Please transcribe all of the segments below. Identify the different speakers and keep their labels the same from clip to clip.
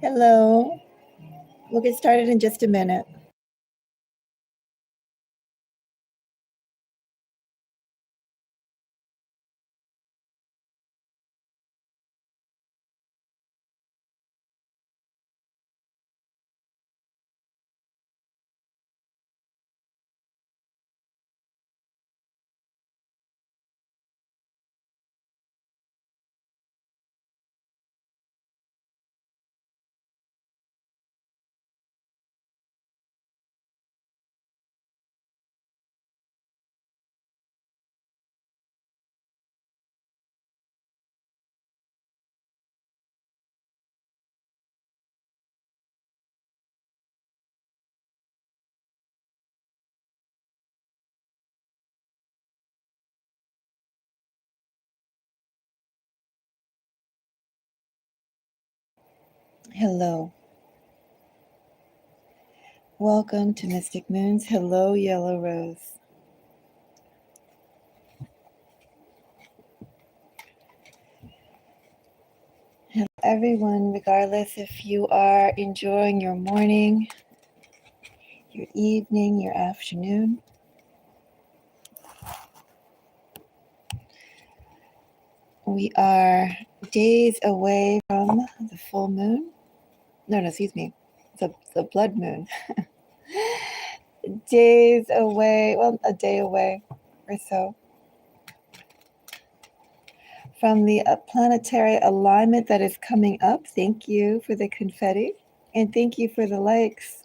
Speaker 1: Hello. We'll get started in just a minute. Hello. Welcome to Mystic Moons. Hello, Yellow Rose. Hello, everyone, regardless if you are enjoying your morning, your evening, your afternoon. We are days away from the full moon. No, excuse me. The blood moon. Days away, well, a day away or so from the planetary alignment that is coming up. Thank you for the confetti and thank you for the likes.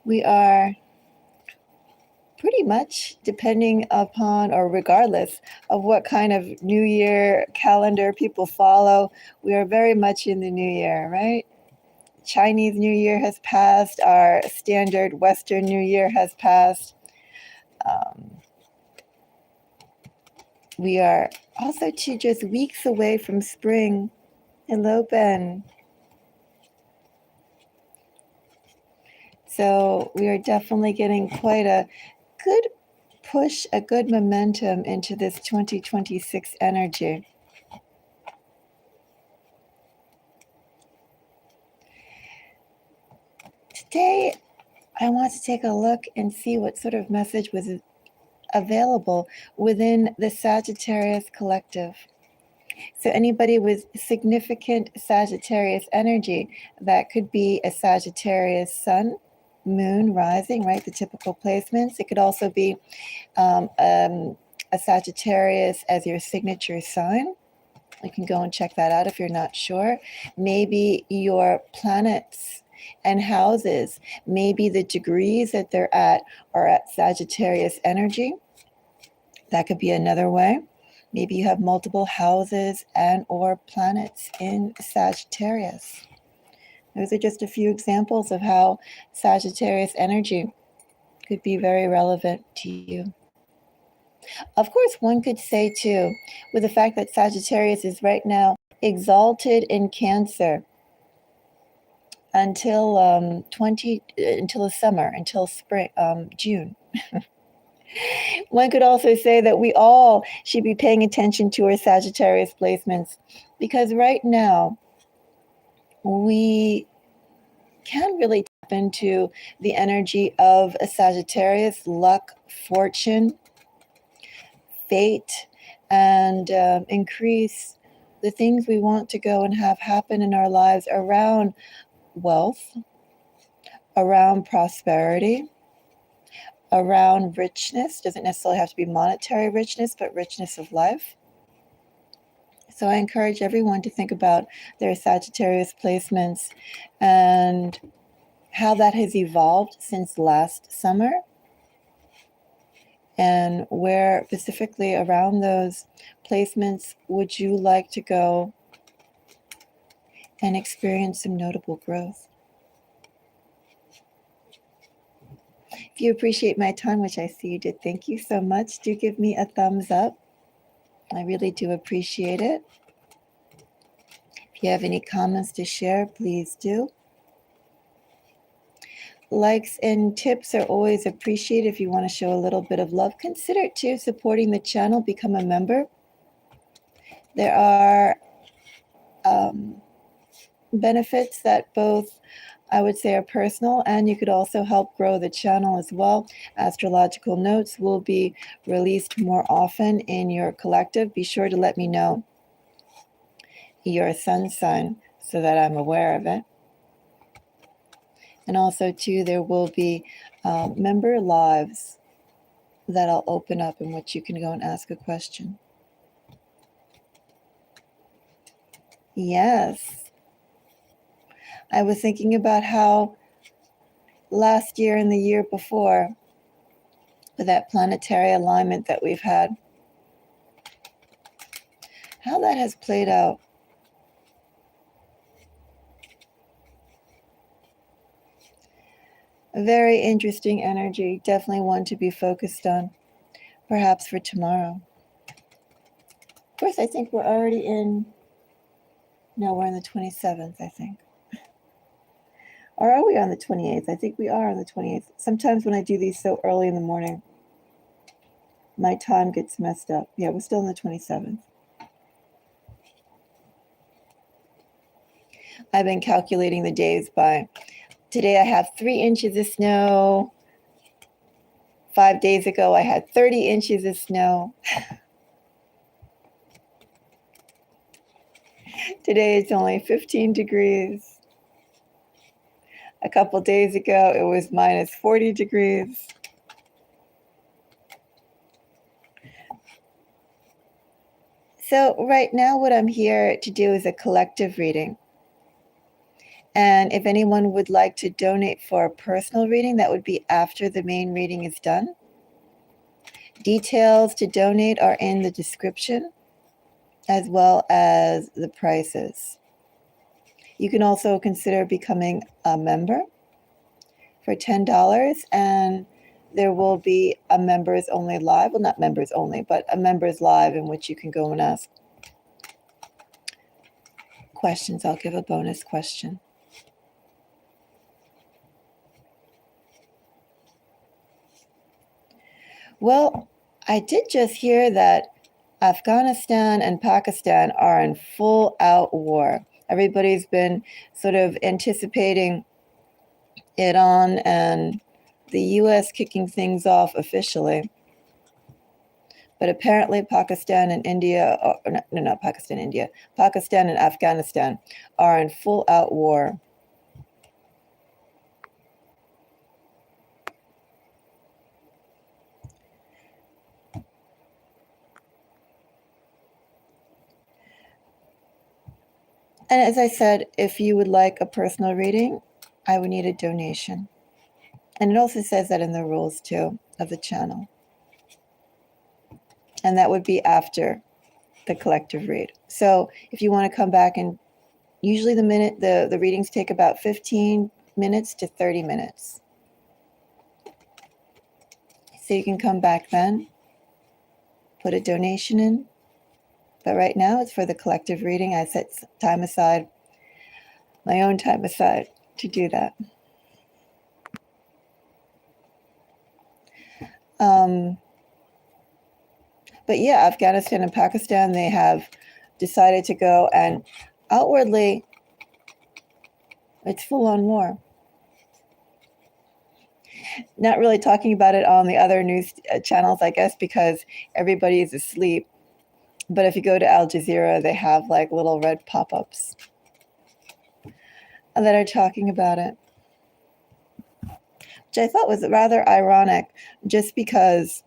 Speaker 1: We are pretty much, depending upon or regardless of what kind of New Year calendar people follow, we are very much in the New Year, right? Chinese New Year has passed. Our standard Western New Year has passed. We are also just weeks away from spring. Hello, Ben. So we are definitely getting quite a good push, a good momentum into this 2026 energy. Today, I want to take a look and see what sort of message was available within the Sagittarius collective. So anybody with significant Sagittarius energy, that could be a Sagittarius sun, moon, rising, right? The typical placements. It could also be a Sagittarius as your signature sign. You can go and check that out if you're not sure. Maybe your planets and houses, maybe the degrees that they're at are at Sagittarius energy. That could be another way. Maybe you have multiple houses and or planets in Sagittarius. Those are just a few examples of how Sagittarius energy could be very relevant to you. Of course, one could say too, with the fact that Sagittarius is right now exalted in Cancer until until the summer, until spring, June. One could also say that we all should be paying attention to our Sagittarius placements because right now we can really tap into the energy of a Sagittarius, luck, fortune, fate, and increase the things we want to go and have happen in our lives around wealth, around prosperity, around richness. Doesn't necessarily have to be monetary richness, but richness of life. So I encourage everyone to think about their Sagittarius placements and how that has evolved since last summer, and where specifically around those placements would you like to go and experience some notable growth. If you appreciate my time, which I see you did, thank you so much. Do give me a thumbs up. I really do appreciate it. If you have any comments to share, please do. likes and tips are always appreciated. If you want to show a little bit of love, consider too supporting the channel, become a member. There are benefits that both I would say are personal, and you could also help grow the channel as well. Astrological notes will be released more often in your collective. Be sure to let me know your sun sign so that I'm aware of it. And also too, there will be member lives that I'll open up in which you can go and ask a question. Yes. I was thinking about how last year and the year before, with that planetary alignment that we've had, how that has played out. A very interesting energy, definitely one to be focused on, perhaps for tomorrow. Of course, I think we're already in, no, we're on the 27th, I think. Or are we on the 28th? I think we are on the 28th. Sometimes when I do these so early in the morning, my time gets messed up. Yeah, we're still on the 27th. I've been calculating the days by, today I have 3 inches of snow. 5 days ago, I had 30 inches of snow. Today it's only 15 degrees. A couple days ago, it was minus 40 degrees. So right now, what I'm here to do is a collective reading. And if anyone would like to donate for a personal reading, that would be after the main reading is done. Details to donate are in the description, as well as the prices. You can also consider becoming a member for $10, and there will be a members only live, well, not members only, but a members live in which you can go and ask questions. I'll give a bonus question. Well, I did just hear that Afghanistan and Pakistan are in full out war. Everybody's been sort of anticipating Iran and the US kicking things off officially. But apparently Pakistan and India, not Pakistan, India, Pakistan and Afghanistan are in full out war. And as I said, if you would like a personal reading, I would need a donation. And it also says that in the rules too of the channel. And that would be after the collective read. So if you want to come back, and usually the readings take about 15 minutes to 30 minutes. So you can come back then, put a donation in. But right now it's for the collective reading. I set time aside, my own time aside to do that. But yeah, Afghanistan and Pakistan, they have decided to go, and outwardly, it's full-on war. Not really talking about it on the other news channels, I guess, because everybody is asleep. But if you go to Al Jazeera, they have like little red pop-ups that are talking about it, which I thought was rather ironic, just because,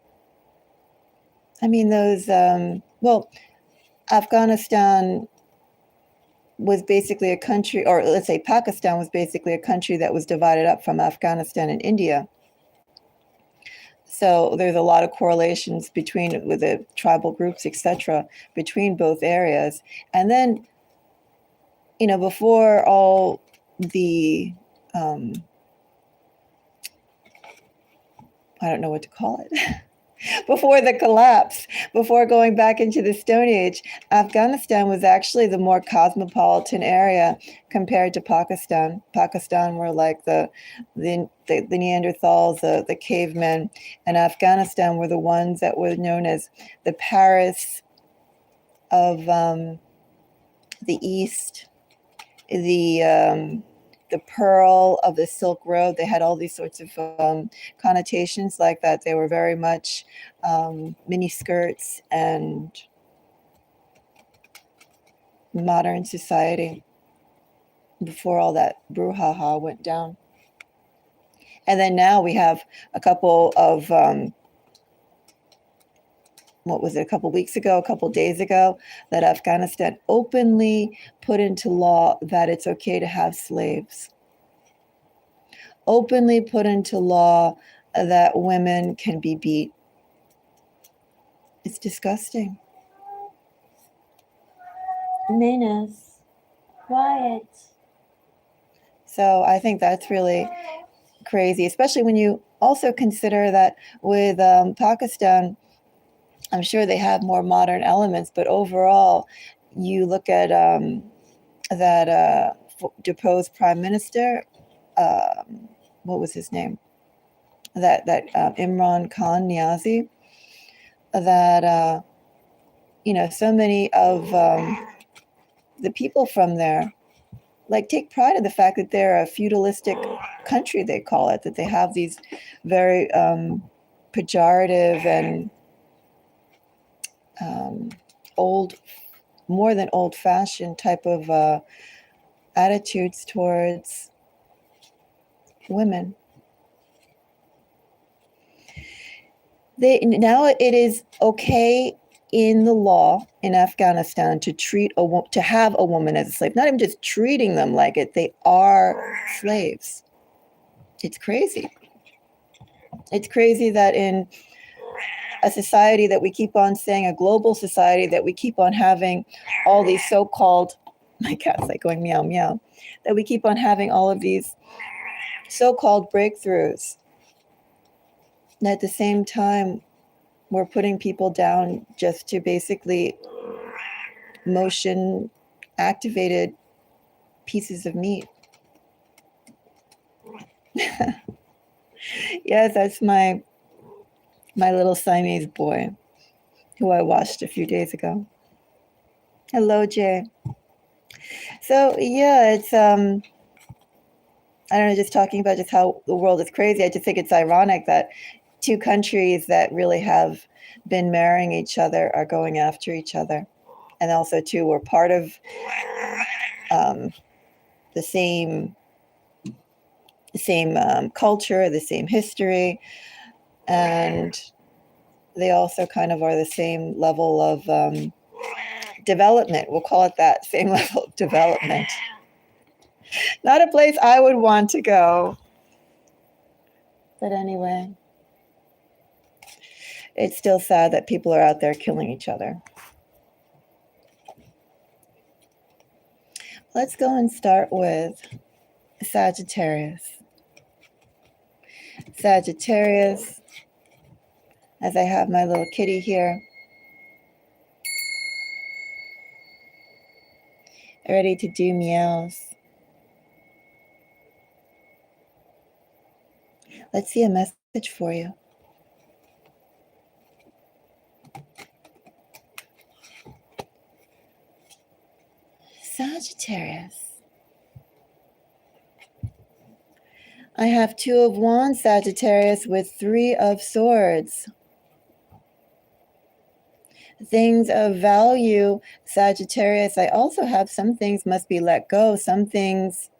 Speaker 1: I mean, those, well, Afghanistan was basically a country, or let's say Pakistan was basically a country that was divided up from Afghanistan and India. So there's a lot of correlations with the tribal groups, etc., between both areas. And then, before all the, I don't know what to call it, before the collapse, before going back into the Stone Age, Afghanistan was actually the more cosmopolitan area compared to Pakistan. Pakistan were like the Neanderthals, the cavemen, and Afghanistan were the ones that were known as the Paris of the East, the pearl of the Silk Road. They had all these sorts of connotations like that. They were very much mini skirts and modern society before all that brouhaha went down. And then now we have a couple of what was it, a couple weeks ago, a couple days ago, that Afghanistan openly put into law that it's okay to have slaves. Openly put into law that women can be beat. It's disgusting. Menace, quiet. So I think that's really crazy, especially when you also consider that with Pakistan, I'm sure they have more modern elements, but overall, you look at that deposed prime minister, what was his name? That Imran Khan Niazi. That so many of the people from there, like, take pride in the fact that they're a feudalistic country. They call it that. They have these very pejorative and more than old-fashioned type of attitudes towards women. Now it is okay in the law in Afghanistan to have a woman as a slave. Not even just treating them like it; they are slaves. It's crazy. It's crazy that in a society that we keep on saying, a global society that we keep on having all these so-called, my cat's like going meow meow, that we keep on having all of these so-called breakthroughs. And at the same time, we're putting people down just to basically motion activated pieces of meat. Yes, that's my little Siamese boy who I watched a few days ago. Hello, Jay. So yeah, it's I don't know, just talking about just how the world is crazy. I just think it's ironic that two countries that really have been marrying each other are going after each other. And also, too, we're part of the same culture, the same history, and they also kind of are the same level of development. We'll call it that, same level of development. Not a place I would want to go. But anyway, it's still sad that people are out there killing each other. Let's go and start with Sagittarius. Sagittarius, as I have my little kitty here, ready to do meows. Let's see a message for you. Sagittarius. I have 2 of Wands, Sagittarius, with 3 of Swords. Things of value, Sagittarius. I also have some things must be let go. Some things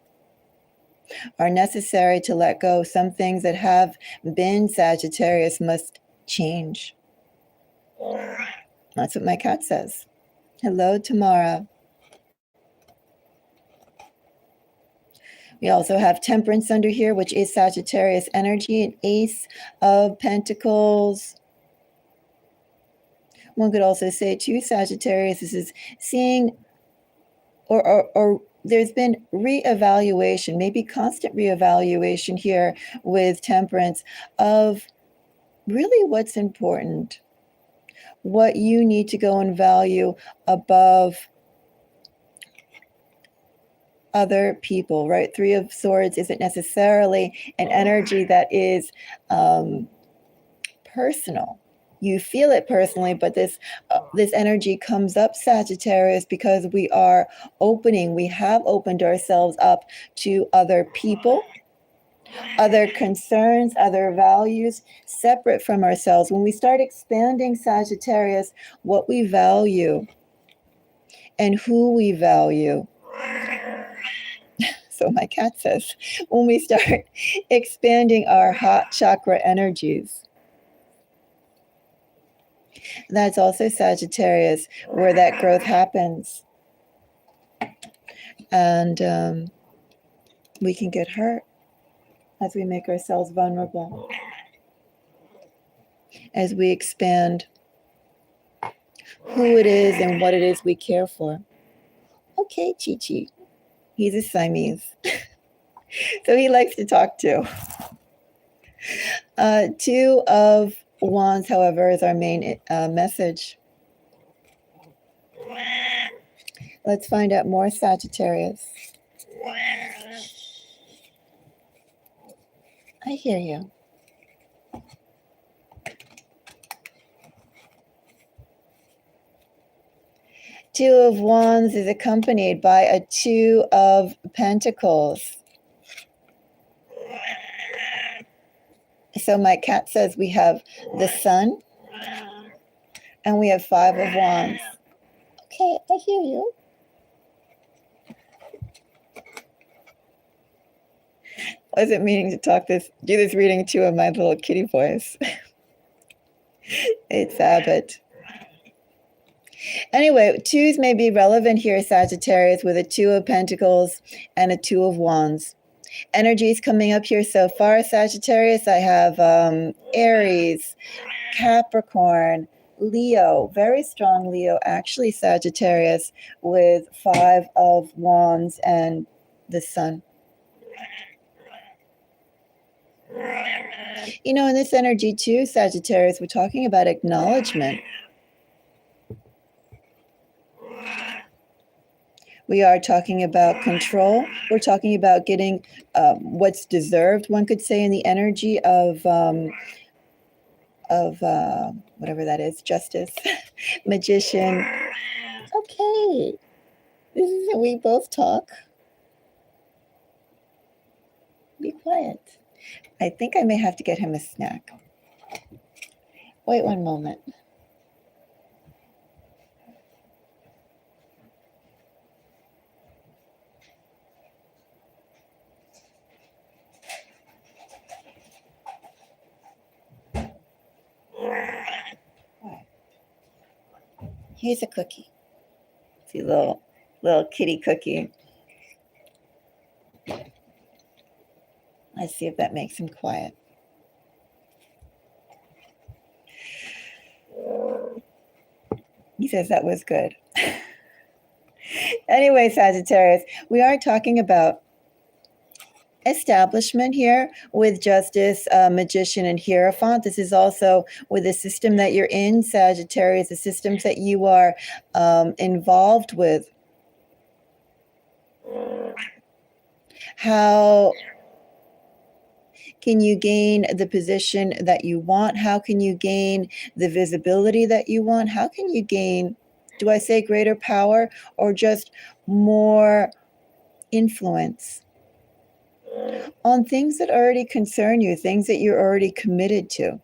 Speaker 1: are necessary to let go. Some things that have been, Sagittarius, must change. That's what my cat says. Hello, Tamara. We also have Temperance under here, which is Sagittarius energy, an Ace of Pentacles. One could also say, too, Sagittarius, this is seeing or there's been reevaluation, maybe constant reevaluation here with Temperance of really what's important, what you need to go and value above other people, right? Three of Swords isn't necessarily an energy that is personal. You feel it personally, but this energy comes up, Sagittarius, because we are opening. We have opened ourselves up to other people, other concerns, other values separate from ourselves. When we start expanding, Sagittarius, what we value and who we value. So my cat says, when we start expanding our heart chakra energies, that's also Sagittarius, where that growth happens. And we can get hurt as we make ourselves vulnerable, as we expand who it is and what it is we care for. Okay, Chi-Chi. He's a Siamese. So he likes to talk too. Two of Wands, however, is our main message. Let's find out more, Sagittarius. I hear you. Two of Wands is accompanied by a Two of Pentacles. So my cat says we have the Sun and we have Five of Wands. Okay, I hear you. I wasn't meaning to do this reading too in my little kitty voice. It's habit. Anyway, twos may be relevant here, Sagittarius, with a Two of Pentacles and a Two of Wands. Energies coming up here so far, Sagittarius. I have Aries, Capricorn, Leo, very strong Leo, actually, Sagittarius, with Five of Wands and the Sun. You know, in this energy too, Sagittarius, we're talking about acknowledgement. We are talking about control. We're talking about getting what's deserved, one could say, in the energy of whatever that is, Justice, Magician. Okay, we both talk. Be quiet. I think I may have to get him a snack. Wait one moment. Here's a cookie. See, little kitty cookie. Let's see if that makes him quiet. He says that was good. Anyway, Sagittarius, we are talking about establishment here with Justice, Magician, and Hierophant. This is also with the system that you're in, Sagittarius, the systems that you are involved with. How can you gain the position that you want? How can you gain the visibility that you want? How can you gain, do I say greater power or just more influence on things that already concern you, things that you're already committed to?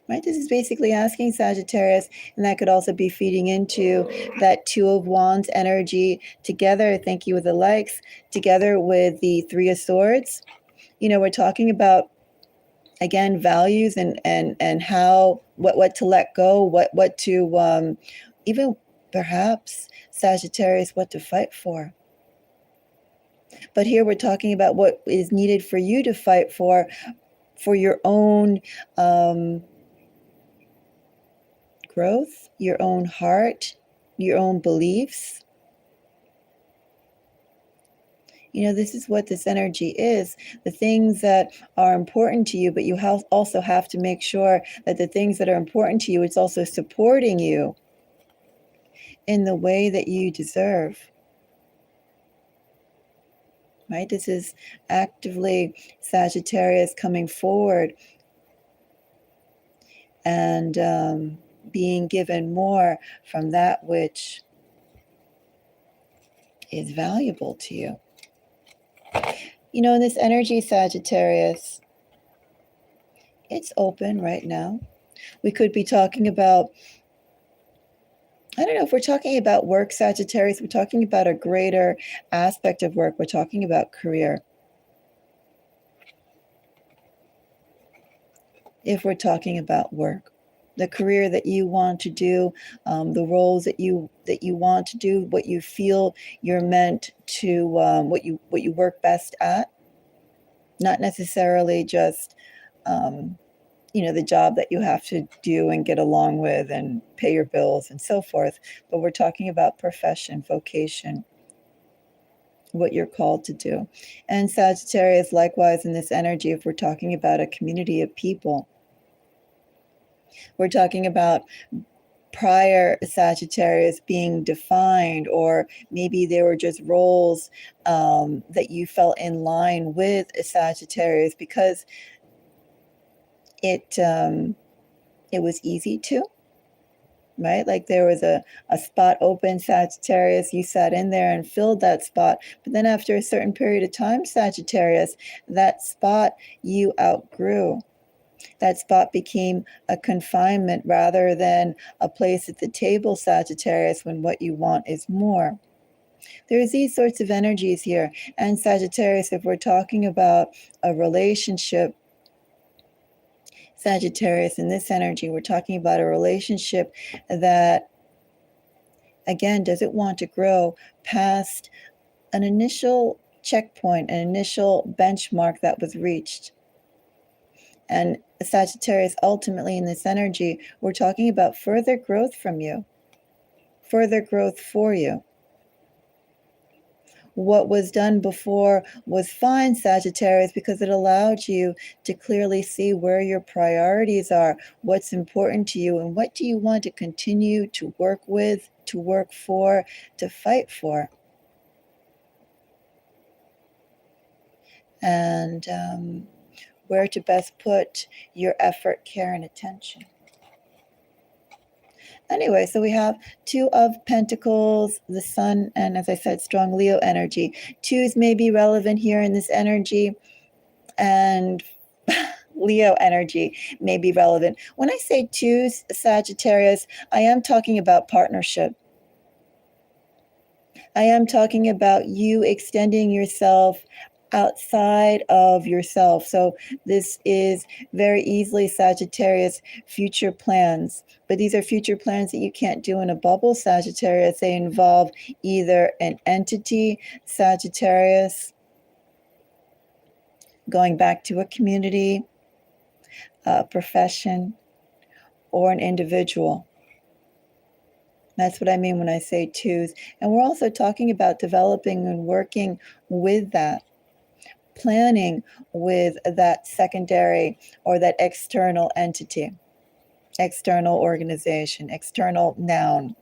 Speaker 1: Right? This is basically asking, Sagittarius, and that could also be feeding into that Two of Wands energy together. Thank you with the likes, together with the Three of Swords. You know, we're talking about, again, values and how, what to let go, what to, even perhaps, Sagittarius, what to fight for. But here we're talking about what is needed for you to fight for your own growth, your own heart, your own beliefs. This is what this energy is. The things that are important to you, but you also have to make sure that the things that are important to you, it's also supporting you in the way that you deserve. Right? This is actively Sagittarius coming forward and being given more from that which is valuable to you. In this energy, Sagittarius, it's open right now. We could be talking about, I don't know, if we're talking about work, Sagittarius, we're talking about a greater aspect of work. We're talking about career. If we're talking about work, the career that you want to do, the roles that you want to do, what you feel you're meant to, what you work best at, not necessarily just the job that you have to do and get along with and pay your bills and so forth, but we're talking about profession, vocation, what you're called to do. And Sagittarius, likewise, in this energy, if we're talking about a community of people, we're talking about prior Sagittarius being defined, or maybe there were just roles that you felt in line with Sagittarius because it was easy to, right? Like there was a spot open, Sagittarius, you sat in there and filled that spot. But then after a certain period of time, Sagittarius, that spot you outgrew. That spot became a confinement rather than a place at the table, Sagittarius, when what you want is more. There's these sorts of energies here. And Sagittarius, if we're talking about a relationship, Sagittarius, in this energy, we're talking about a relationship that, again, doesn't want to grow past an initial checkpoint, an initial benchmark that was reached. And Sagittarius, ultimately in this energy, we're talking about further growth from you, further growth for you. What was done before was fine, Sagittarius, because it allowed you to clearly see where your priorities are, what's important to you, and what do you want to continue to work with, to work for, to fight for. And where to best put your effort, care, and attention. Anyway, so we have Two of Pentacles, the Sun, and as I said, strong Leo energy. Twos may be relevant here in this energy, and Leo energy may be relevant. When I say twos, Sagittarius, I am talking about partnership. I am talking about you extending yourself outside of yourself. So this is very easily, Sagittarius, future plans. But these are future plans that you can't do in a bubble, Sagittarius. They involve either an entity, Sagittarius, going back to a community, a profession, or an individual. That's what I mean when I say twos. And we're also talking about developing and working with that, planning with that secondary or that external entity, external organization, external noun.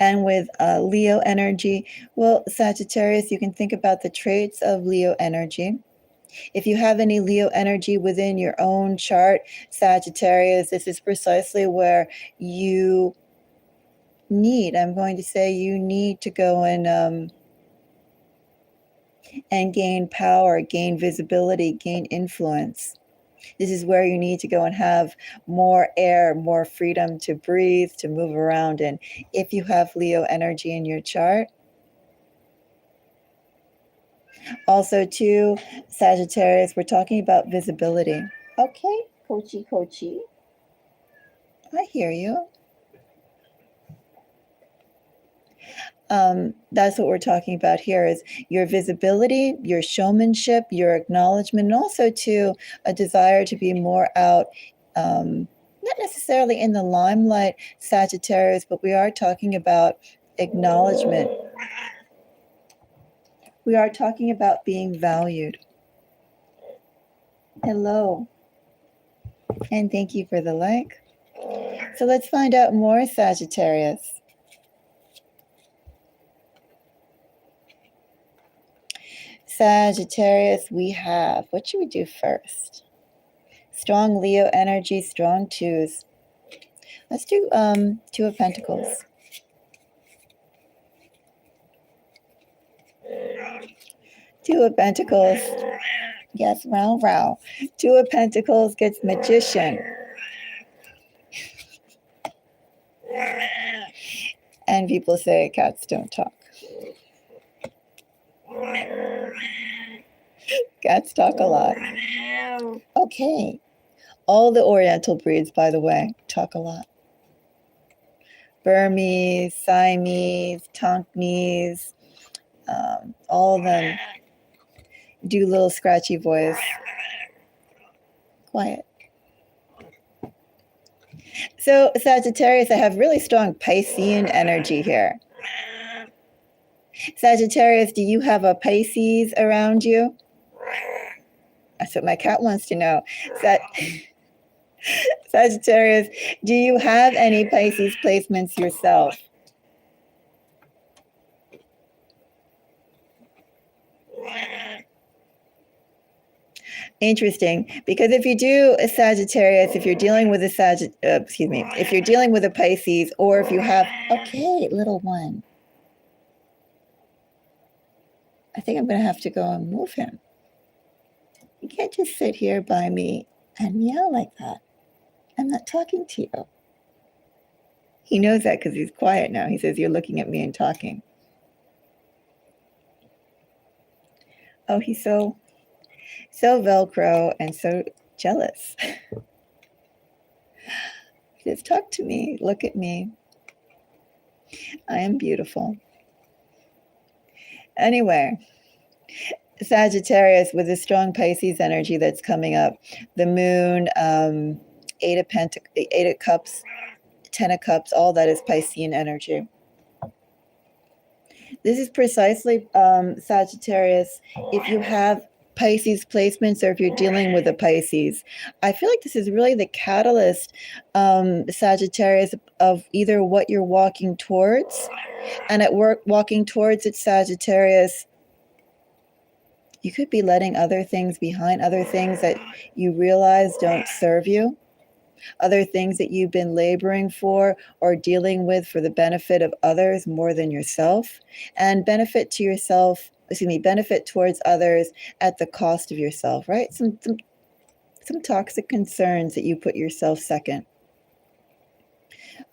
Speaker 1: And with Leo energy, well, Sagittarius, you can think about the traits of Leo energy. If you have any Leo energy within your own chart, Sagittarius, this is precisely where you need, I'm going to say you need to go and gain power, gain visibility, gain influence. This is where you need to go and have more air, more freedom to breathe, to move around in. If you have Leo energy in your chart. Also, too, Sagittarius, we're talking about visibility. Okay, coachy. I hear you. That's what we're talking about here is your visibility, your showmanship, your acknowledgement, and also too a desire to be more out, not necessarily in the limelight, Sagittarius, but we are talking about acknowledgement. We are talking about being valued. Hello. And thank you for the like. So let's find out more, Sagittarius. Sagittarius, we have, what should we do first? Strong Leo energy, strong twos. Let's do Two of Pentacles. Two of Pentacles. Yes, row, row. Two of Pentacles gets Magician. And people say cats don't talk. Cats talk a lot. Okay. All the Oriental breeds, by the way, talk a lot. Burmese, Siamese, Tonkinese, all of them do little scratchy voice. Quiet. So Sagittarius, I have really strong Piscean energy here. Sagittarius, do you have a Pisces around you? That's what my cat wants to know. Sagittarius, do you have any Pisces placements yourself? Interesting, because if you do a Sagittarius, if you're dealing with a if you're dealing with a Pisces, or if you have, okay, little one, I think I'm going to have to go and move him. You can't just sit here by me and meow like that. I'm not talking to you. He knows that because he's quiet now. He says, you're looking at me and talking. Oh, he's so Velcro and so jealous. He says, talk to me, look at me. I am beautiful. Anyway, Sagittarius with a strong Pisces energy that's coming up. The moon, Eight of Cups, Ten of Cups, all that is Piscean energy. This is precisely, Sagittarius, if you have Pisces placements or if you're dealing with a Pisces. I feel like this is really the catalyst, Sagittarius, of either what you're walking towards. And at work, walking towards it, Sagittarius, you could be letting other things behind, other things that you realize don't serve you, other things that you've been laboring for or dealing with for the benefit of others more than yourself, and benefit towards others at the cost of yourself, right? Some toxic concerns that you put yourself second.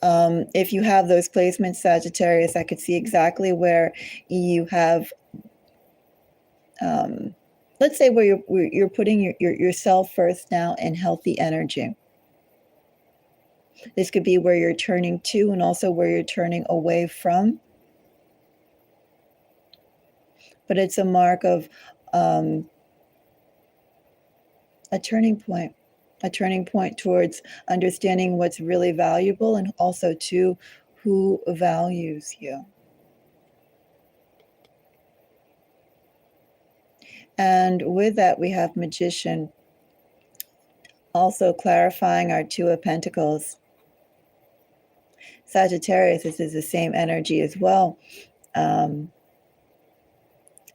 Speaker 1: If you have those placements, Sagittarius, I could see exactly where you have, let's say where you're putting yourself first now in healthy energy. This could be where you're turning to and also where you're turning away from. But it's a mark of a turning point towards understanding what's really valuable and also to who values you. And with that, we have Magician, also clarifying our Two of Pentacles. Sagittarius, this is the same energy as well.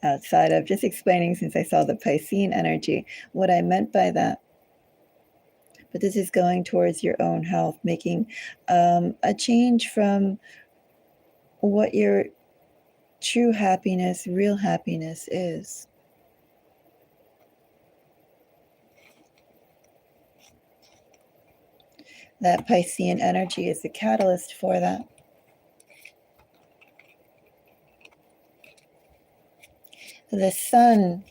Speaker 1: Outside of just explaining, since I saw the Piscean energy, what I meant by that. But this is going towards your own health, making a change from what your true happiness, real happiness is. That Piscean energy is the catalyst for that. The sun.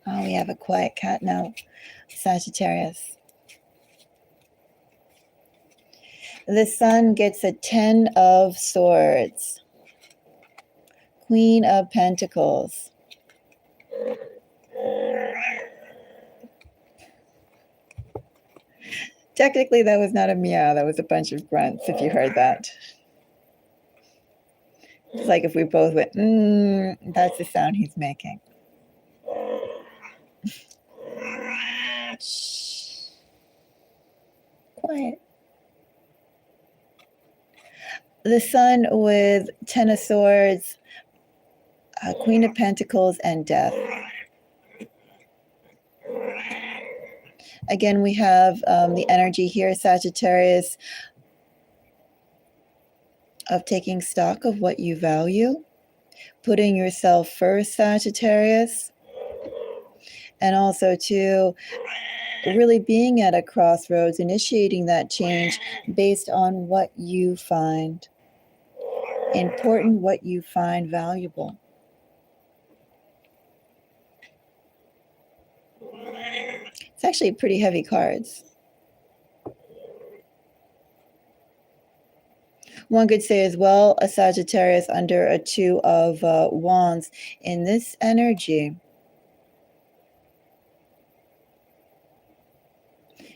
Speaker 1: Oh, we have a quiet cat now, Sagittarius. The sun gets a 10 of Swords. Queen of Pentacles. Technically, that was not a meow. That was a bunch of grunts, if you heard that. It's like if we both went, that's the sound he's making. Shh. Quiet. The Sun with Ten of Swords, Queen of Pentacles, and Death. Again, we have the energy here, Sagittarius, of taking stock of what you value, putting yourself first, Sagittarius, and also to really being at a crossroads, initiating that change based on what you find important, what you find valuable. It's actually pretty heavy cards. One could say as well, a Sagittarius under a Two of Wands. In this energy,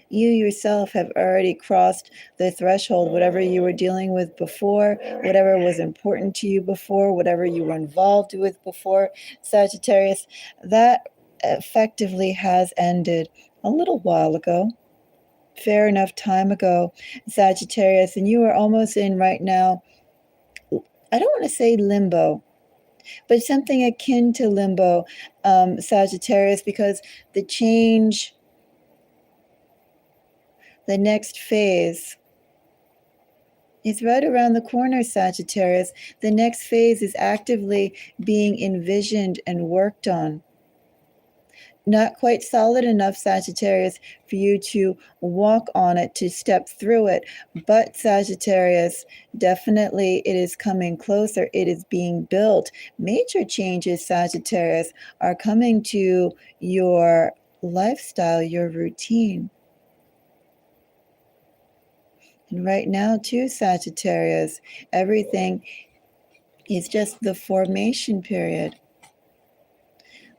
Speaker 1: you yourself have already crossed the threshold. Whatever you were dealing with before, whatever was important to you before, whatever you were involved with before, Sagittarius, that effectively has ended a little while ago. Fair enough time ago, Sagittarius, and you are almost in right now, I don't want to say limbo, but something akin to limbo, Sagittarius, because the change, the next phase is right around the corner, Sagittarius. The next phase is actively being envisioned and worked on. Not quite solid enough, Sagittarius, for you to walk on it, to step through it. But Sagittarius, definitely it is coming closer. It is being built. Major changes, Sagittarius, are coming to your lifestyle, your routine. And right now, too, Sagittarius, everything is just the formation period.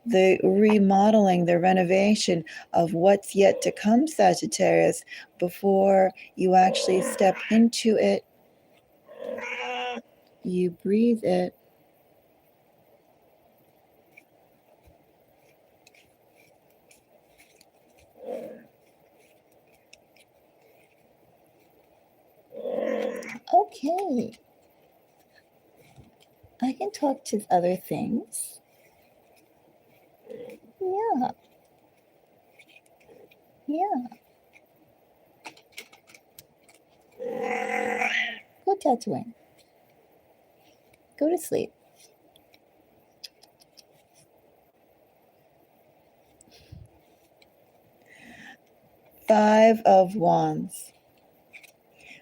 Speaker 1: The remodeling, the renovation of what's yet to come, Sagittarius, before you actually step into it. You breathe it. Okay. I can talk to other things. Yeah. Yeah. Go tattooing. Go to sleep. Five of Wands.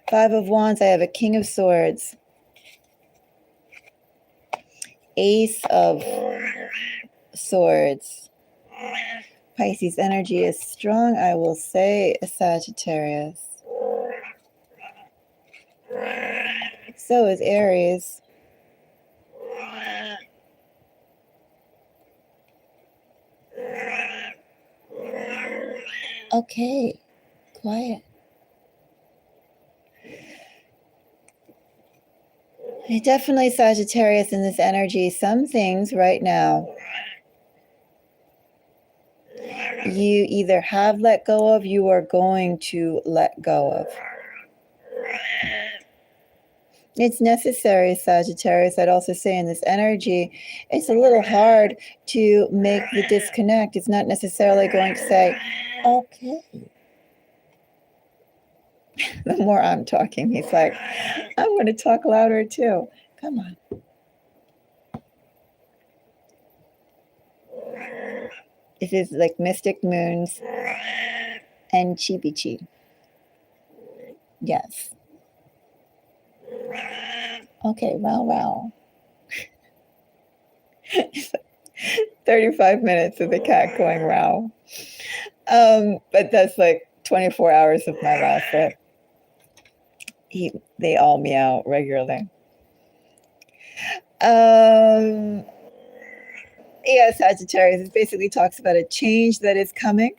Speaker 1: Five of Wands, I have a King of Swords. Ace of Swords. Pisces energy is strong, I will say, Sagittarius. So is Aries. Okay, quiet. Definitely Sagittarius in this energy. Some things right now you either have let go of, you are going to let go of. It's necessary, Sagittarius. I'd also say in this energy, it's a little hard to make the disconnect. It's not necessarily going to say, okay. The more I'm talking, he's like, I'm going to talk louder too. Come on. This is like Mystic Moons and Chibi. Yes. Okay, wow. 35 minutes of the cat going wow. But that's like 24 hours of my life that they all meow regularly. Yeah, Sagittarius, it basically talks about a change that is coming.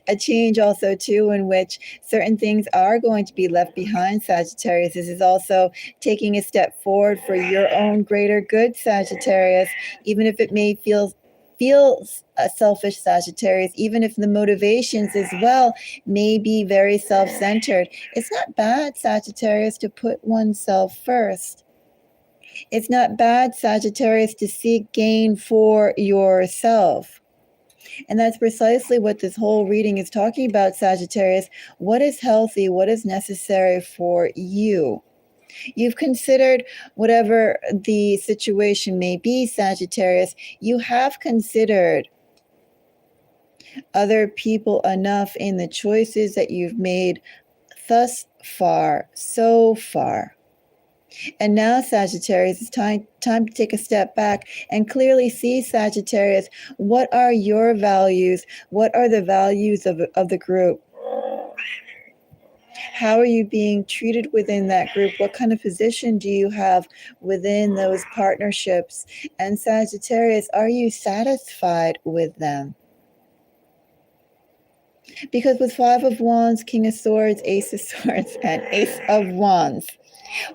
Speaker 1: A change also too in which certain things are going to be left behind, Sagittarius. This is also taking a step forward for your own greater good, Sagittarius, even if it may feels selfish, Sagittarius, even if the motivations as well may be very self-centered. It's not bad, Sagittarius, to put oneself first. It's not bad, Sagittarius, to seek gain for yourself. And that's precisely what this whole reading is talking about, Sagittarius. What is healthy? What is necessary for you? You've considered whatever the situation may be, Sagittarius. You have considered other people enough in the choices that you've made thus far, so far. And now, Sagittarius, it's time to take a step back and clearly see, Sagittarius, what are your values? What are the values of the group? How are you being treated within that group? What kind of position do you have within those partnerships? And Sagittarius, are you satisfied with them? Because with Five of Wands, King of Swords, Ace of Swords, and Ace of Wands,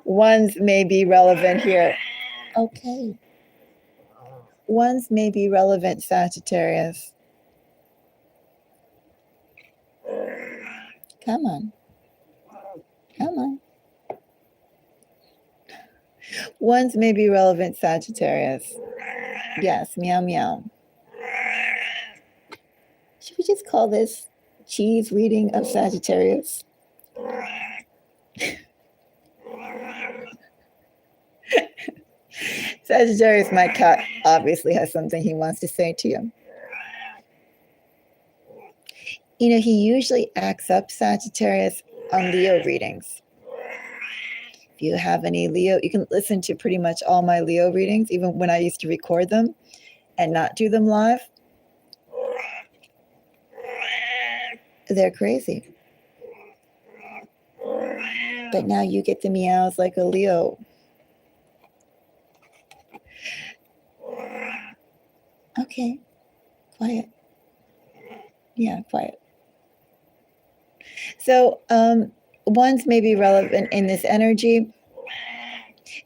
Speaker 1: ones may be relevant here. Okay. Ones may be relevant, Sagittarius. Come on. Come on. Ones may be relevant, Sagittarius. Yes, meow meow. Should we just call this cheese reading of Sagittarius? Sagittarius, my cat, obviously has something he wants to say to you. You know, he usually acts up, Sagittarius, on Leo readings. If you have any Leo, you can listen to pretty much all my Leo readings, even when I used to record them and not do them live. They're crazy. But now you get the meows like a Leo. Okay, quiet. Yeah, quiet. So ones may be relevant in this energy.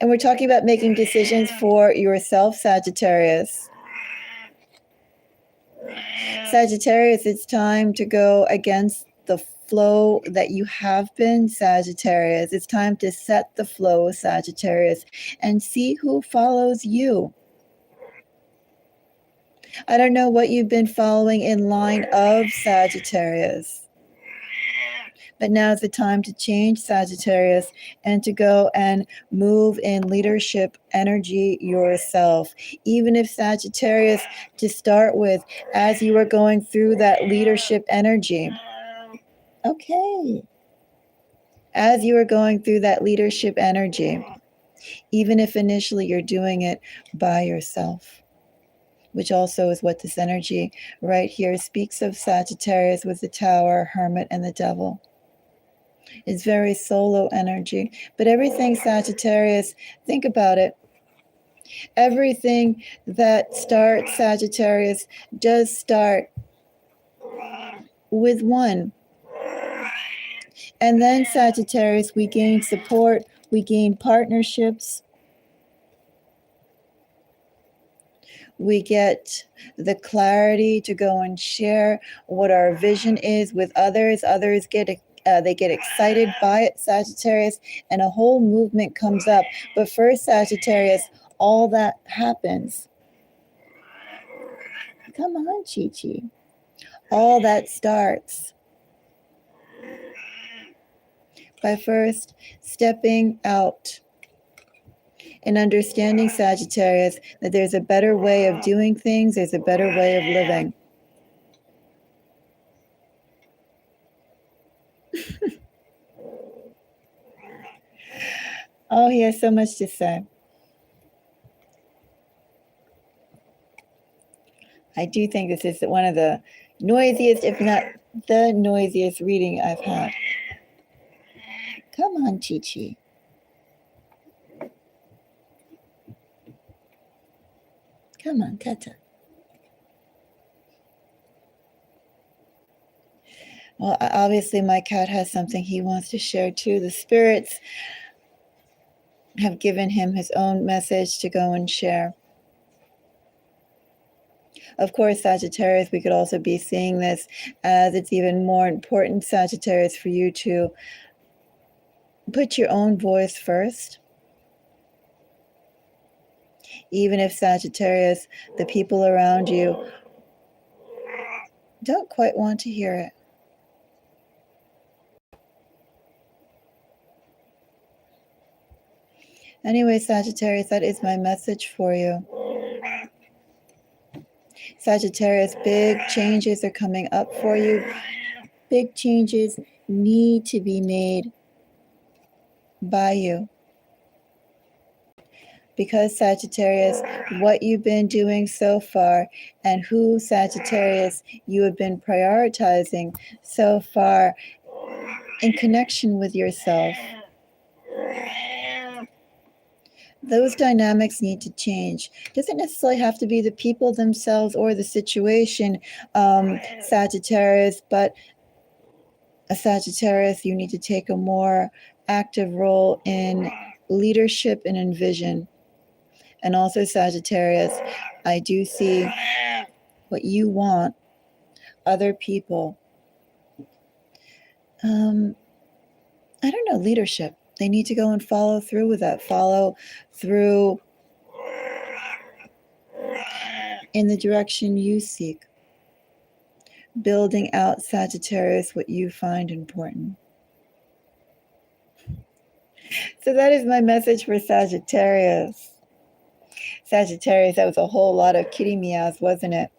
Speaker 1: And we're talking about making decisions for yourself, Sagittarius. Sagittarius, it's time to go against the flow that you have been, Sagittarius. It's time to set the flow, Sagittarius, and see who follows you. I don't know what you've been following in line of, Sagittarius. But now's the time to change, Sagittarius, and to go and move in leadership energy yourself. Even if, Sagittarius, to start with, as you are going through that leadership energy, okay, as you are going through that leadership energy, even if initially you're doing it by yourself, which also is what this energy right here speaks of, Sagittarius, with the Tower, Hermit, and the Devil. It's very solo energy. But everything, Sagittarius, think about it. Everything that starts, Sagittarius, does start with one. And then, Sagittarius, we gain support, we gain partnerships. We get the clarity to go and share what our vision is with others. Others get excited by it, Sagittarius, and a whole movement comes up. But first, Sagittarius, all that happens. Come on, Chi-Chi. All that starts by first stepping out and understanding, Sagittarius, that there's a better way of doing things, there's a better way of living. Oh, he has so much to say. I do think this is one of the noisiest, if not the noisiest reading I've had. Come on, Chi-Chi. Come on, Tata. Well, obviously my cat has something he wants to share too. The spirits have given him his own message to go and share. Of course, Sagittarius, we could also be seeing this as it's even more important, Sagittarius, for you to put your own voice first. Even if Sagittarius, the people around you don't quite want to hear it. Anyway, Sagittarius, that is my message for you. Sagittarius, big changes are coming up for you. Big changes need to be made by you. Because Sagittarius, what you've been doing so far and who, Sagittarius, you have been prioritizing so far in connection with yourself, those dynamics need to change. Doesn't necessarily have to be the people themselves or the situation, Sagittarius, but a Sagittarius, you need to take a more active role in leadership and in vision. And also, Sagittarius, I do see what you want other people. I don't know, leadership. They need to go and follow through with that. Follow through in the direction you seek. Building out, Sagittarius, what you find important. So that is my message for Sagittarius. Sagittarius, that was a whole lot of kitty meows, wasn't it?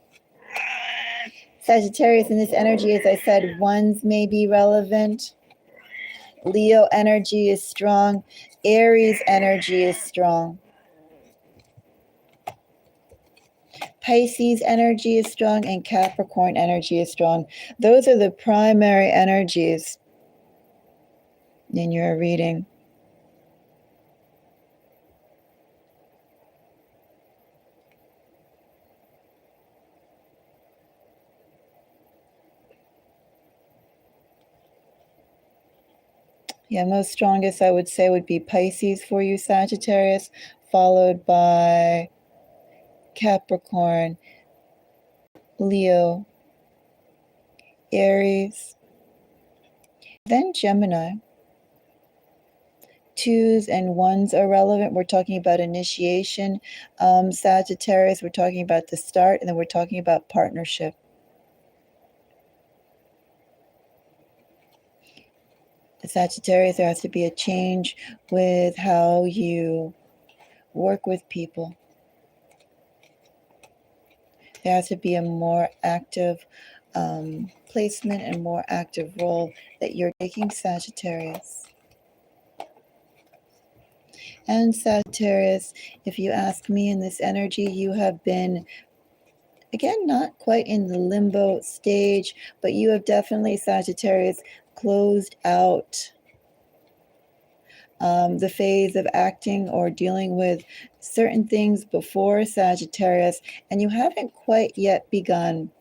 Speaker 1: Sagittarius, in this energy, as I said, ones may be relevant. Leo energy is strong. Aries energy is strong. Pisces energy is strong and Capricorn energy is strong. Those are the primary energies in your reading. Yeah, most strongest I would say would be Pisces for you, Sagittarius, followed by Capricorn, Leo, Aries, then Gemini. Twos and ones are relevant. We're talking about initiation. Sagittarius, we're talking about the start, and then we're talking about partnership. The Sagittarius, there has to be a change with how you work with people. There has to be a more active placement and more active role that you're taking, Sagittarius. And Sagittarius, if you ask me, in this energy, you have been, again, not quite in the limbo stage, but you have definitely, Sagittarius, closed out the phase of acting or dealing with certain things before, Sagittarius, and you haven't quite yet begun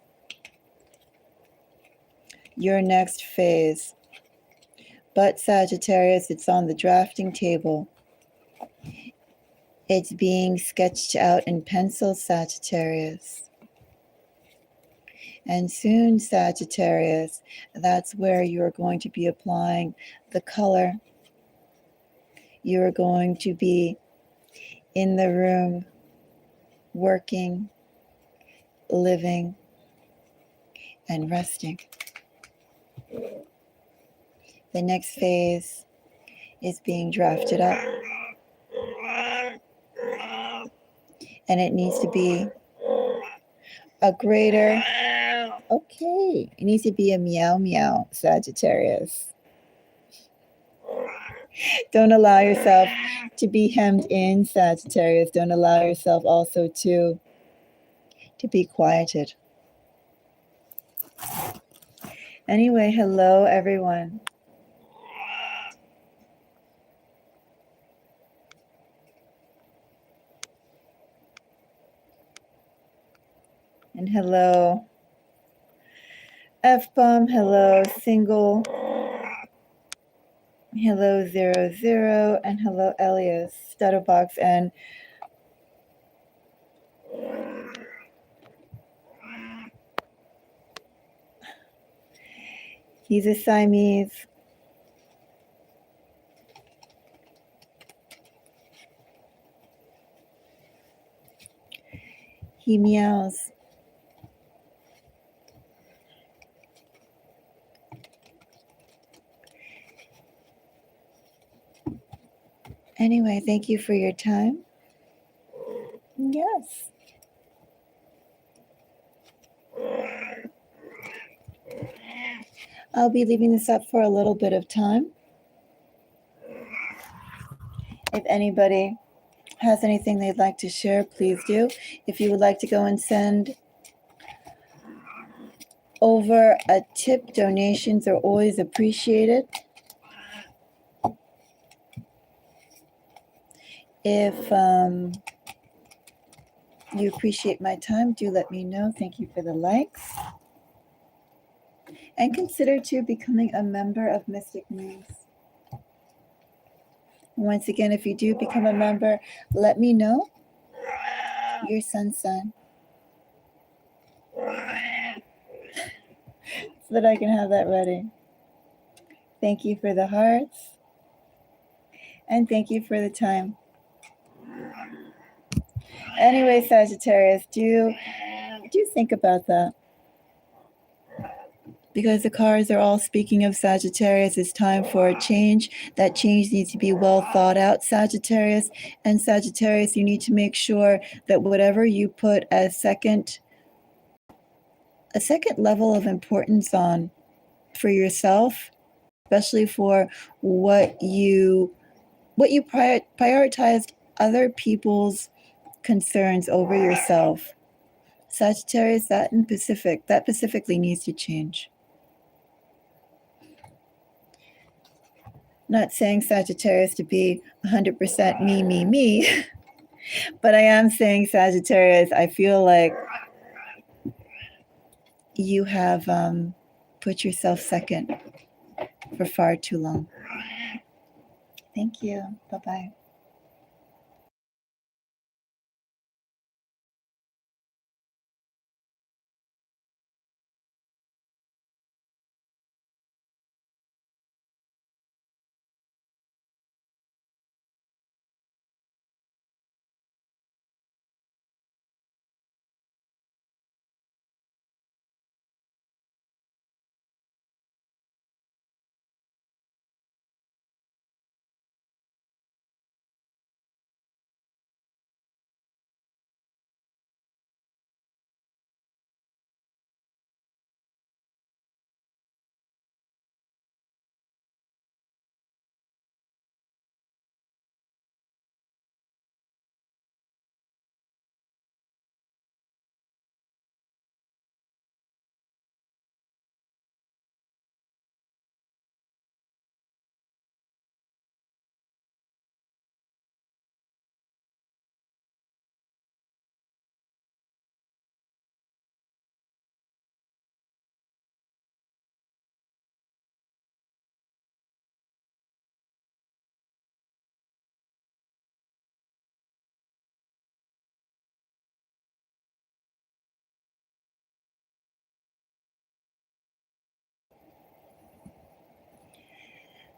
Speaker 1: your next phase. But Sagittarius, it's on the drafting table. It's being sketched out in pencil, Sagittarius. And soon, Sagittarius, that's where you're going to be applying the color. You're going to be in the room, working, living, and resting. The next phase is being drafted up. And it needs to be a greater, okay, it needs to be a meow meow, Sagittarius. Don't allow yourself to be hemmed in, Sagittarius. Don't allow yourself also to be quieted. Anyway, hello everyone. And hello F-bomb, hello, single, hello, 00, and hello, Elias, Stutterbox, and he's a Siamese. He meows. Anyway, thank you for your time. Yes. I'll be leaving this up for a little bit of time. If anybody has anything they'd like to share, please do. If you would like to go and send over a tip, donations are always appreciated. If you appreciate my time, do let me know. Thank you for the likes. And consider too becoming a member of Mystic News. Once again, if you do become a member, let me know your sun sign so that I can have that ready. Thank you for the hearts. And thank you for the time. Anyway, Sagittarius, do think about that. Because the cards are all speaking of Sagittarius, it's time for a change. That change needs to be well thought out, Sagittarius. And Sagittarius, you need to make sure that whatever you put a second level of importance on for yourself, especially for what you prioritized other people's concerns over yourself. Sagittarius, that specifically needs to change. Not saying Sagittarius to be 100% me, but I am saying Sagittarius, I feel like you have put yourself second for far too long. Thank you. Bye-bye.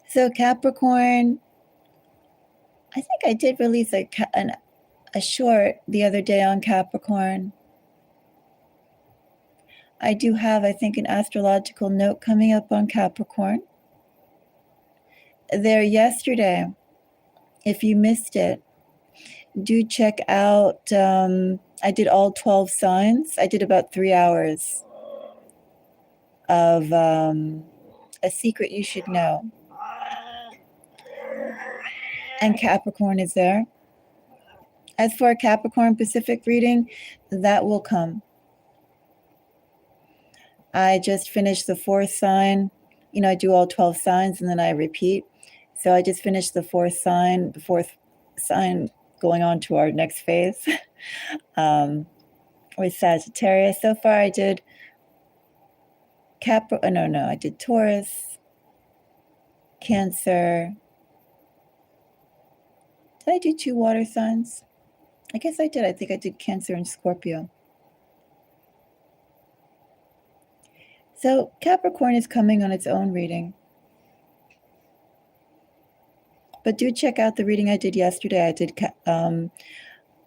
Speaker 1: So Capricorn, I think I did release a short the other day on Capricorn. I do have, I think, an astrological note coming up on Capricorn. There yesterday, if you missed it, do check out, I did all 12 signs. I did about 3 hours of a secret you should know. And Capricorn is there. As for a Capricorn Pacific reading, that will come. I just finished the 4th sign. You know, I do all 12 signs and then I repeat. So I just finished the 4th sign, going on to our next phase with Sagittarius. So far I did No, I did Taurus, Cancer. Did I do 2 water signs? I guess I did. I think I did Cancer and Scorpio. So Capricorn is coming on its own reading. But do check out the reading I did yesterday. I did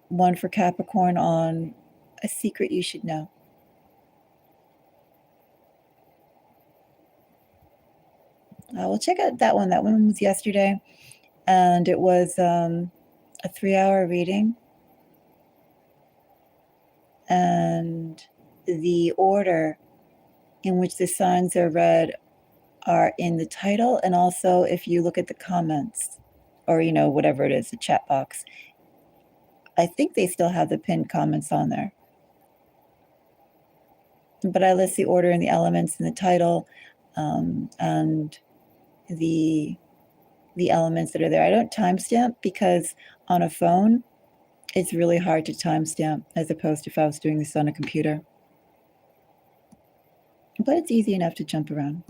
Speaker 1: one for Capricorn on a secret you should know. We'll check out that one. That one was yesterday, and it was a 3-hour reading. And the order in which the signs are read are in the title, and also if you look at the comments, or whatever it is, the chat box. I think they still have the pinned comments on there. But I list the order and the elements in the title, and the elements that are there. I don't timestamp because on a phone, it's really hard to timestamp as opposed to if I was doing this on a computer. But it's easy enough to jump around.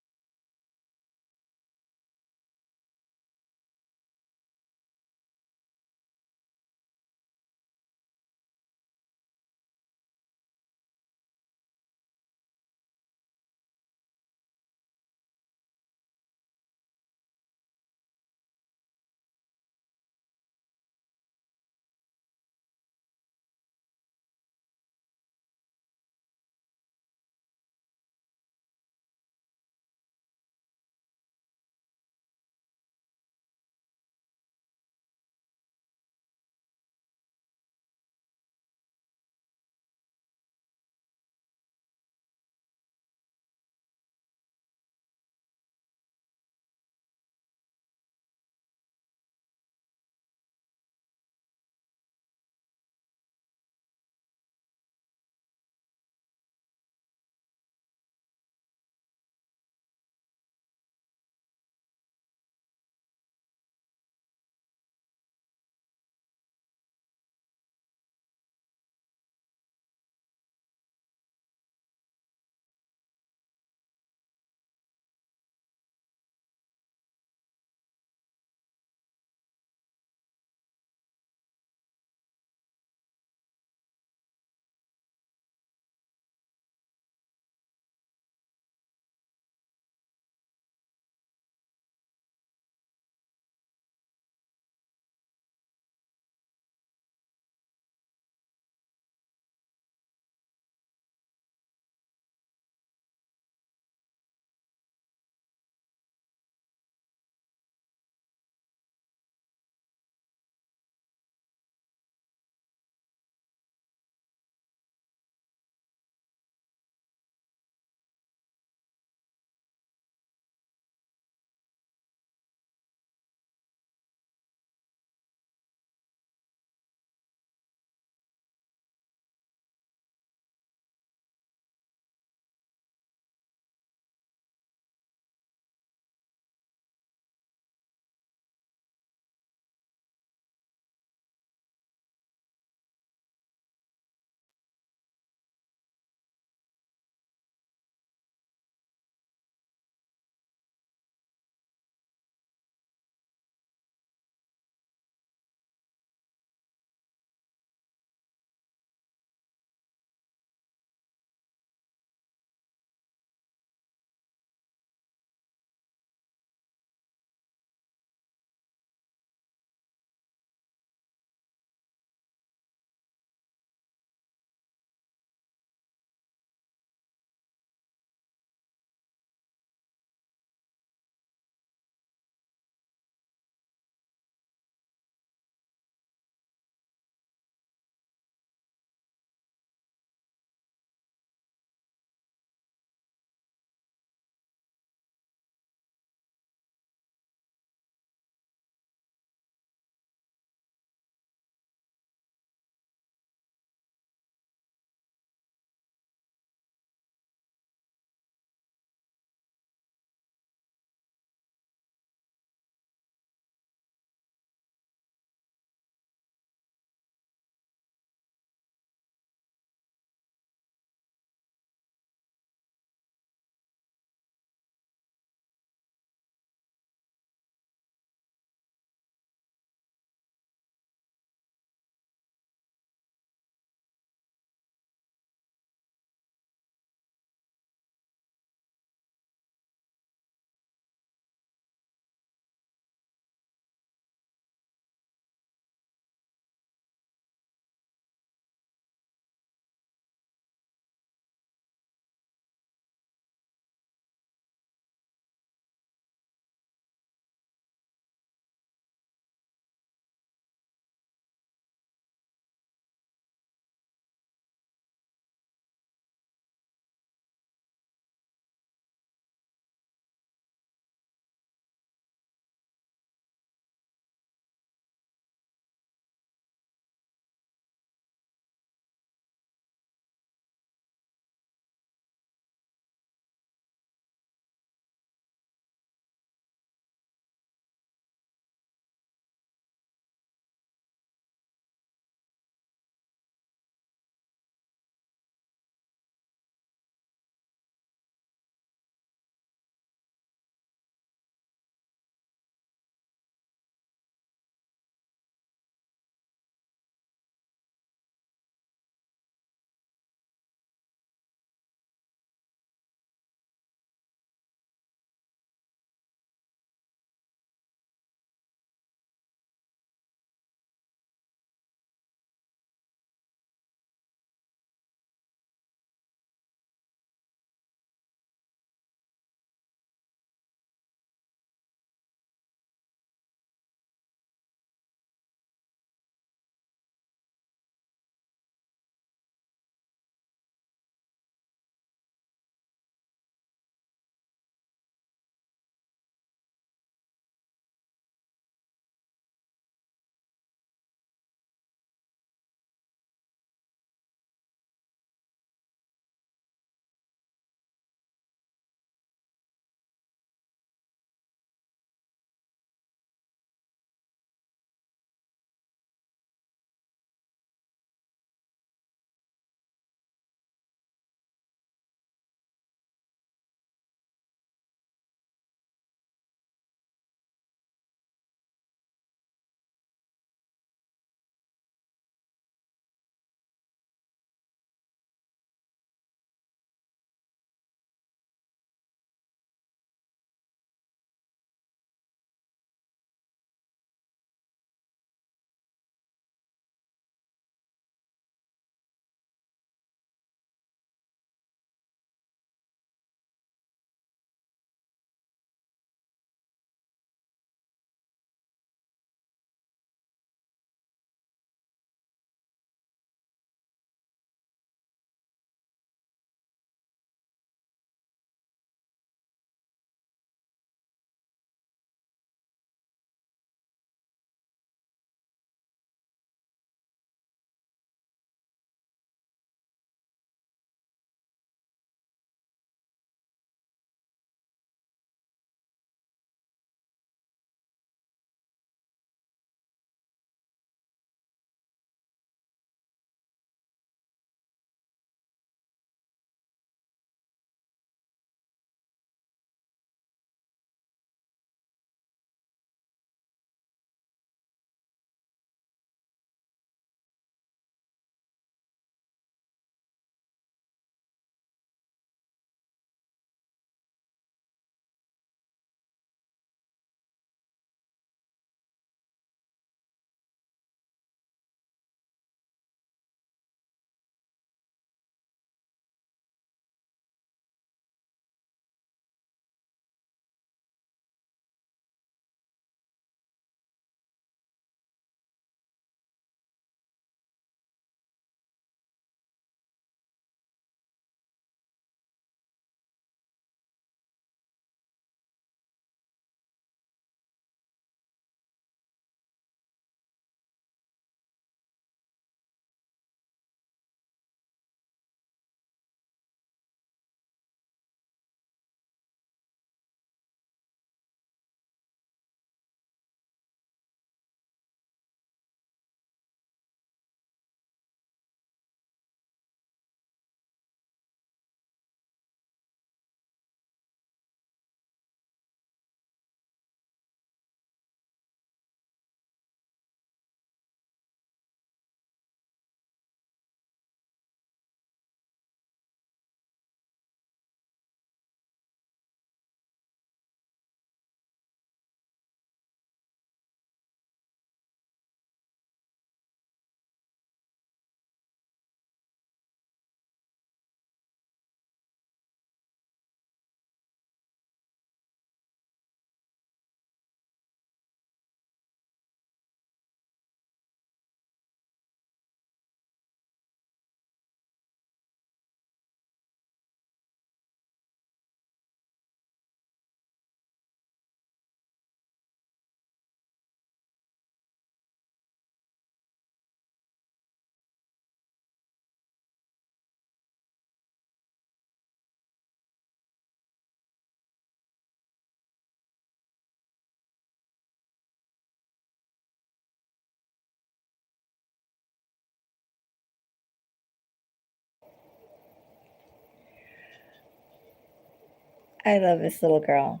Speaker 1: I love this little girl.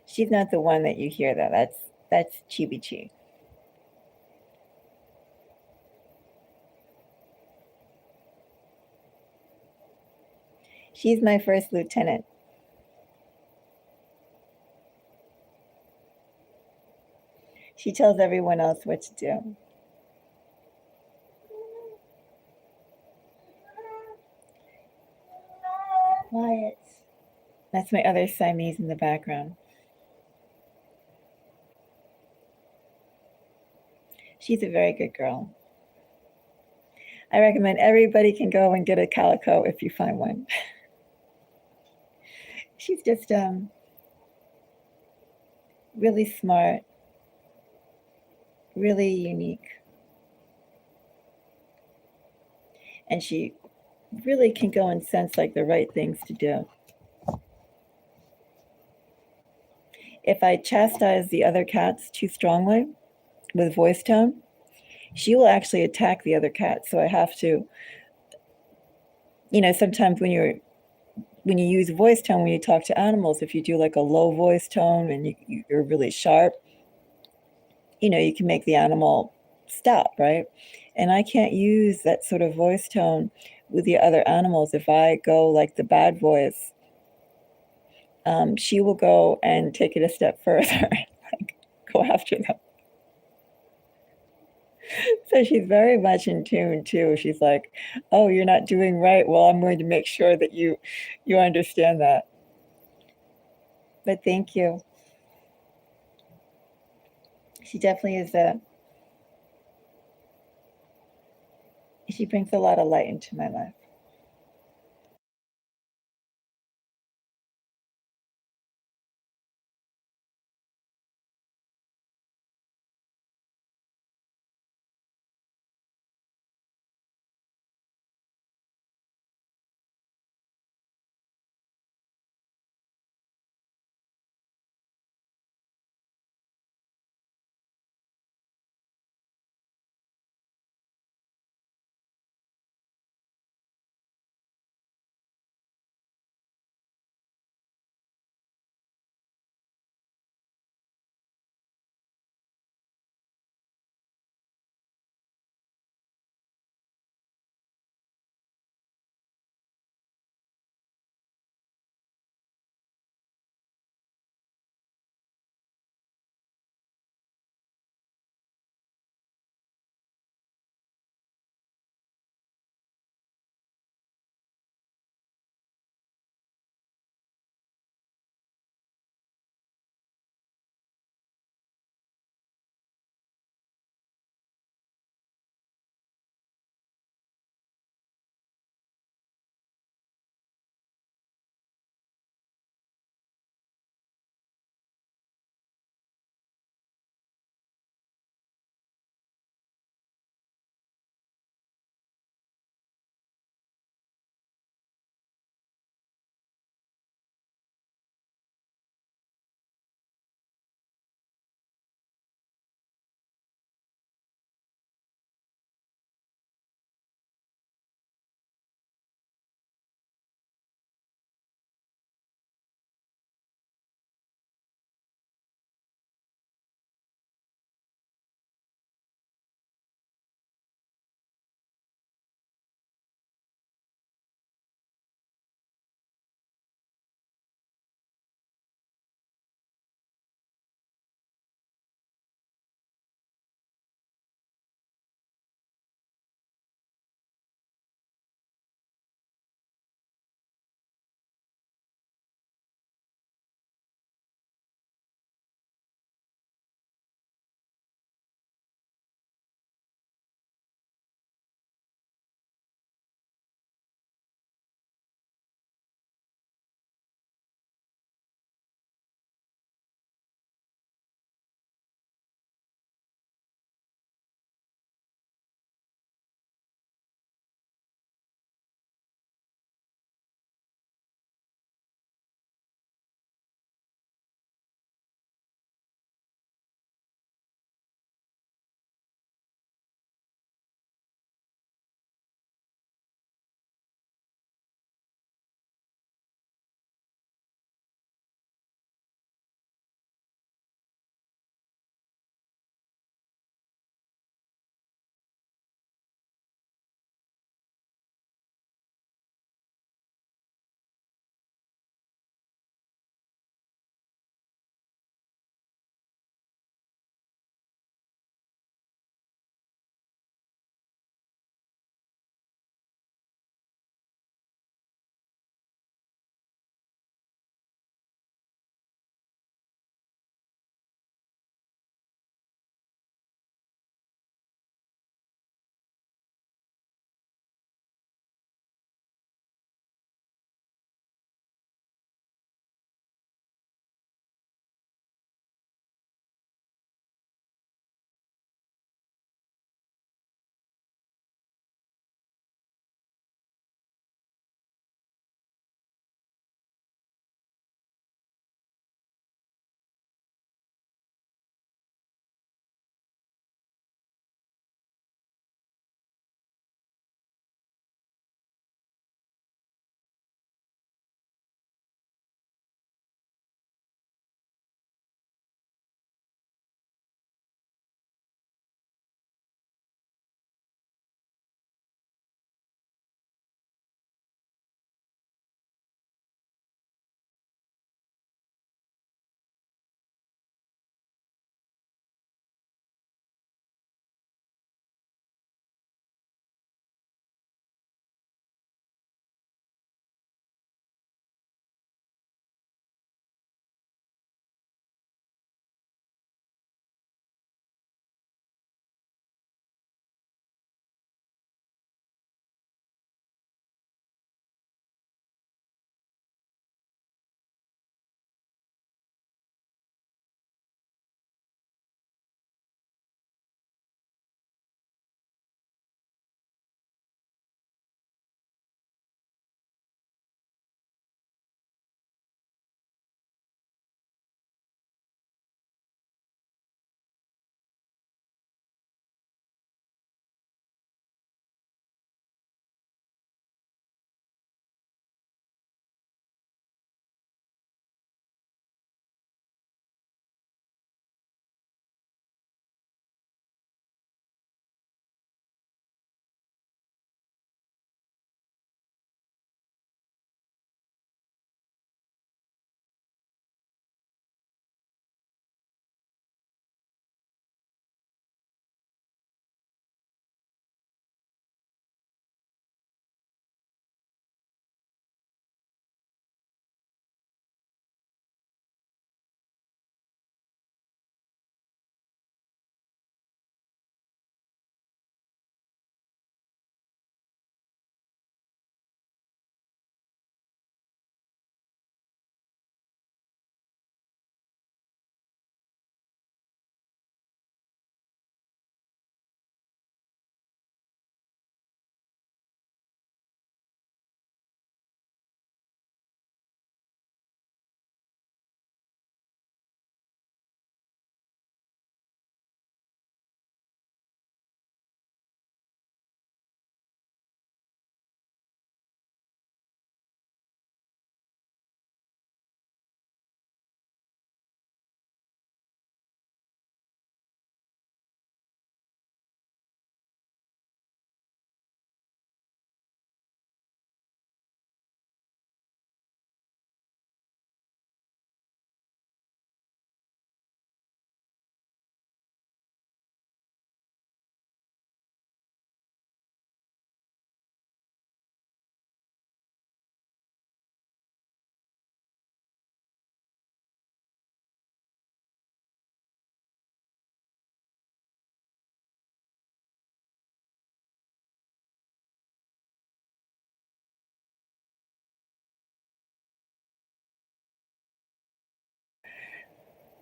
Speaker 1: She's not the one that you hear though. That's Chibi Chi. She's my first lieutenant. She tells everyone else what to do. Quiet. That's my other Siamese in the background. She's a very good girl. I recommend everybody can go and get a calico if you find one. She's just really smart, really unique. And she really can go and sense like the right things to do. If I chastise the other cats too strongly with voice tone, she will actually attack the other cat. So I have to, sometimes when you use voice tone, when you talk to animals, if you do like a low voice tone and you're really sharp, you can make the animal stop, right? And I can't use that sort of voice tone with the other animals. If I go like the bad voice, she will go and take it a step further, like go after them. So she's very much in tune too. She's like, "Oh, you're not doing right. Well, I'm going to make sure that you understand that." But thank you. She definitely is she brings a lot of light into my life.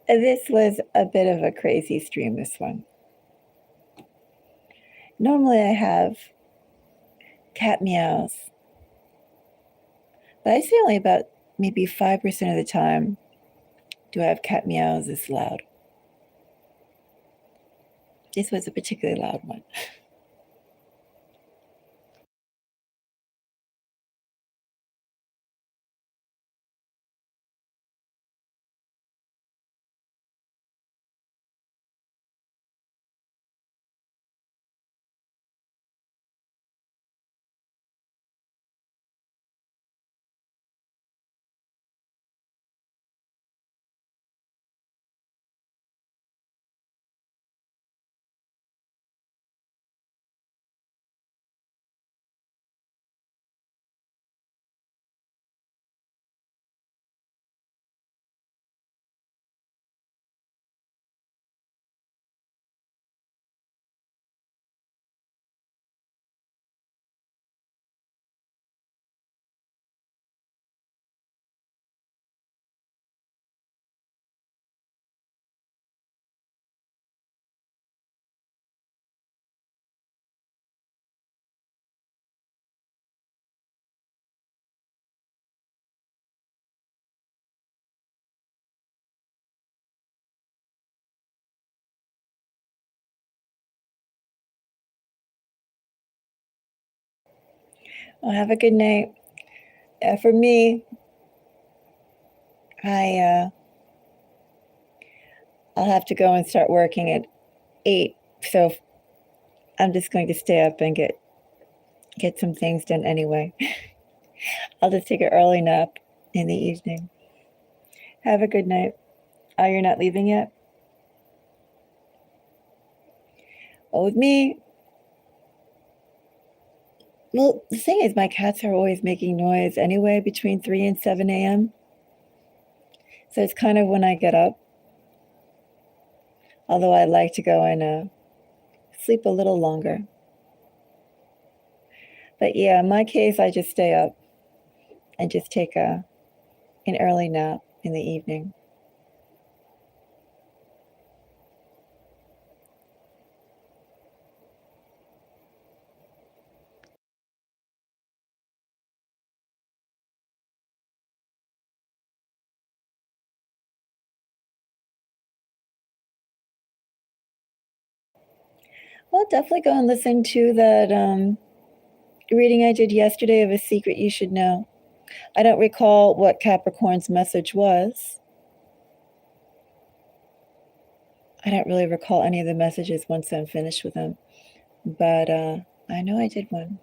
Speaker 1: This was a bit of a crazy stream, this one. Normally I have cat meows, but I say only about maybe 5% of the time do I have cat meows this loud. This was a particularly loud one. Well, have a good night. For me, I'll have to go and start working at 8, so I'm just going to stay up and get some things done anyway. I'll just take an early nap in the evening. Have a good night. Oh, you're not leaving yet? Well, with me, well, the thing is, my cats are always making noise anyway between 3 and 7 a.m. So it's kind of when I get up. Although I like to go and sleep a little longer. But yeah, in my case, I just stay up and just take an early nap in the evening. Well, definitely go and listen to that reading I did yesterday of A Secret You Should Know. I don't recall what Capricorn's message was. I don't really recall any of the messages once I'm finished with them. But I know I did one.